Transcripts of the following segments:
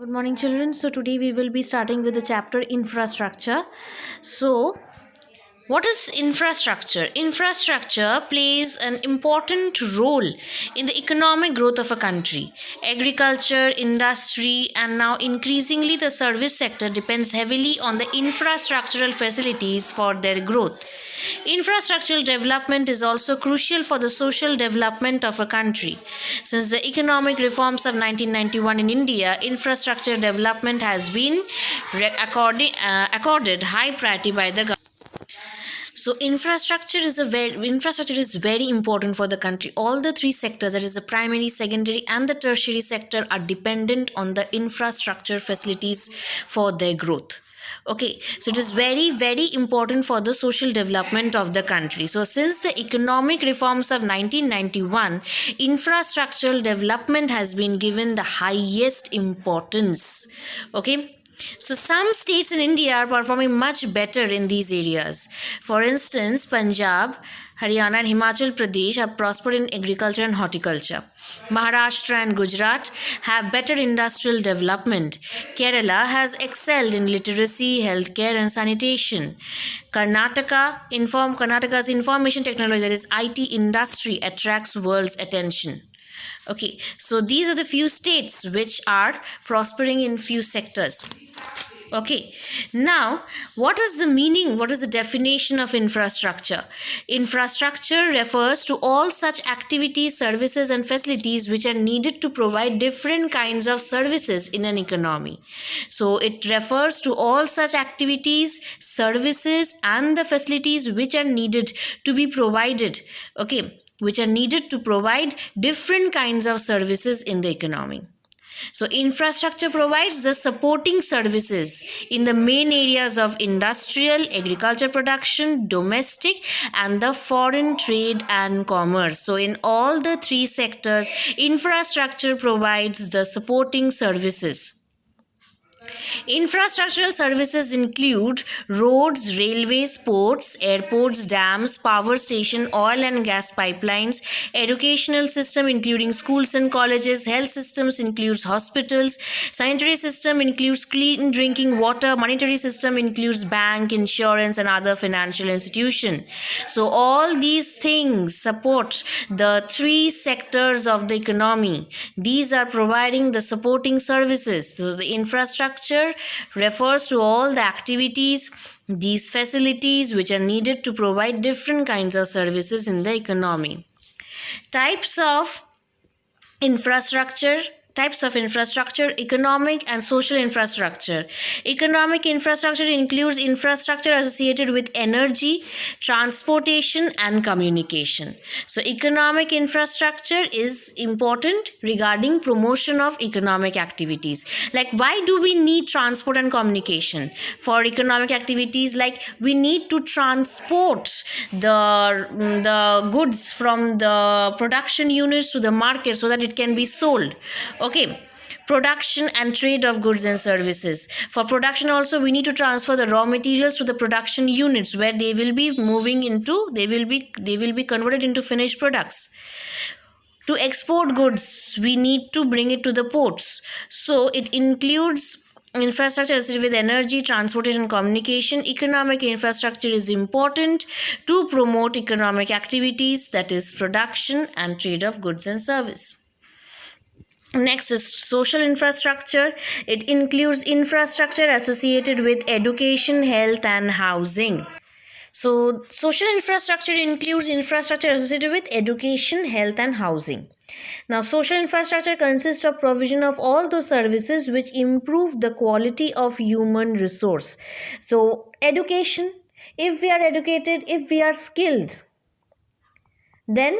Good morning, children. So, today we will be starting with the chapter infrastructure. So, what is infrastructure? Infrastructure plays an important role in the economic growth of a country. Agriculture, industry, and now increasingly the service sector depends heavily on the infrastructural facilities for their growth. Infrastructural development is also crucial for the social development of a country. Since the economic reforms of 1991 in India, infrastructure development has been accorded high priority by the government. So infrastructure is very important for the country. All the three sectors, that is the primary, secondary, and the tertiary sector, are dependent on the infrastructure facilities for their growth. Okay, so it is very important for the social development of the country. So since the economic reforms of 1991, infrastructural development has been given the highest importance. Okay, so some states in India are performing much better in these areas. For instance, Punjab, Haryana, and Himachal Pradesh have prospered in agriculture and horticulture. Maharashtra and Gujarat have better industrial development. Kerala has excelled in literacy, healthcare, and sanitation. Karnataka's information technology, that is IT industry, attracts world's attention. Okay, so these are the few states which are prospering in few sectors. Okay, now what is the definition of infrastructure? Infrastructure refers to all such activities, services, and facilities which are needed to provide different kinds of services in an economy. So it refers to all such activities, services, and the facilities which are needed to be provided. Okay, which are needed to provide different kinds of services in the economy. So infrastructure provides the supporting services in the main areas of industrial, agriculture production, domestic, and the foreign trade and commerce. So in all the three sectors, infrastructure provides the supporting services. Infrastructural services include roads, railways, ports, airports, dams, power station, oil and gas pipelines, educational system including schools and colleges, health systems includes hospitals, sanitary system includes clean drinking water, monetary system includes bank, insurance, and other financial institution. So all these things support the three sectors of the economy. These are providing the supporting services. So the infrastructure refers to all the activities, these facilities which are needed to provide different kinds of services in the economy. Types of infrastructure, economic and social infrastructure. Economic infrastructure includes infrastructure associated with energy, transportation, and communication. So economic infrastructure is important regarding promotion of economic activities. Like, why do we need transport and communication for economic activities? Like, we need to transport the goods from the production units to the market so that it can be sold. Okay, production and trade of goods and services. For production also, we need to transfer the raw materials to the production units where they will be converted into finished products. To export goods, we need to bring it to the ports. So it includes infrastructure associated with energy, transportation, and communication. Economic infrastructure is important to promote economic activities, that is production and trade of goods and service. Next is social infrastructure. It includes infrastructure associated with education, health, and housing. So social infrastructure includes infrastructure associated with education, health, and housing. Now, social infrastructure consists of provision of all those services which improve the quality of human resource. So education, if we are educated, if we are skilled, then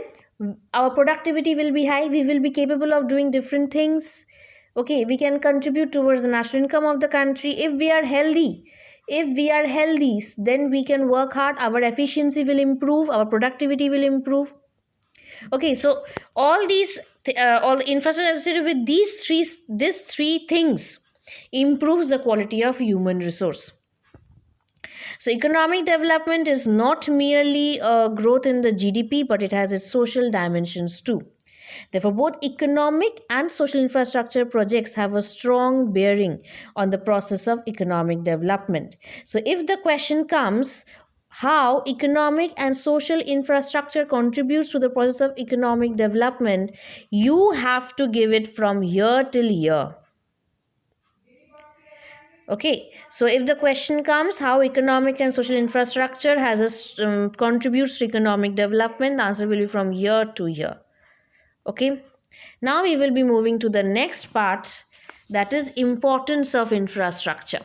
our productivity will be high, we will be capable of doing different things. Okay, we can contribute towards the national income of the country. If we are healthy, then we can work hard, our efficiency will improve, our productivity will improve. Okay, so all the infrastructure associated with these three things improves the quality of human resource. So economic development is not merely a growth in the GDP, but it has its social dimensions too. Therefore, both economic and social infrastructure projects have a strong bearing on the process of economic development. So, if the question comes, how economic and social infrastructure contributes to the process of economic development, you have to give it from year till year. Okay, so if the question comes how economic and social infrastructure contributes to economic development, the answer will be from year to year. Okay, now we will be moving to the next part, that is importance of infrastructure.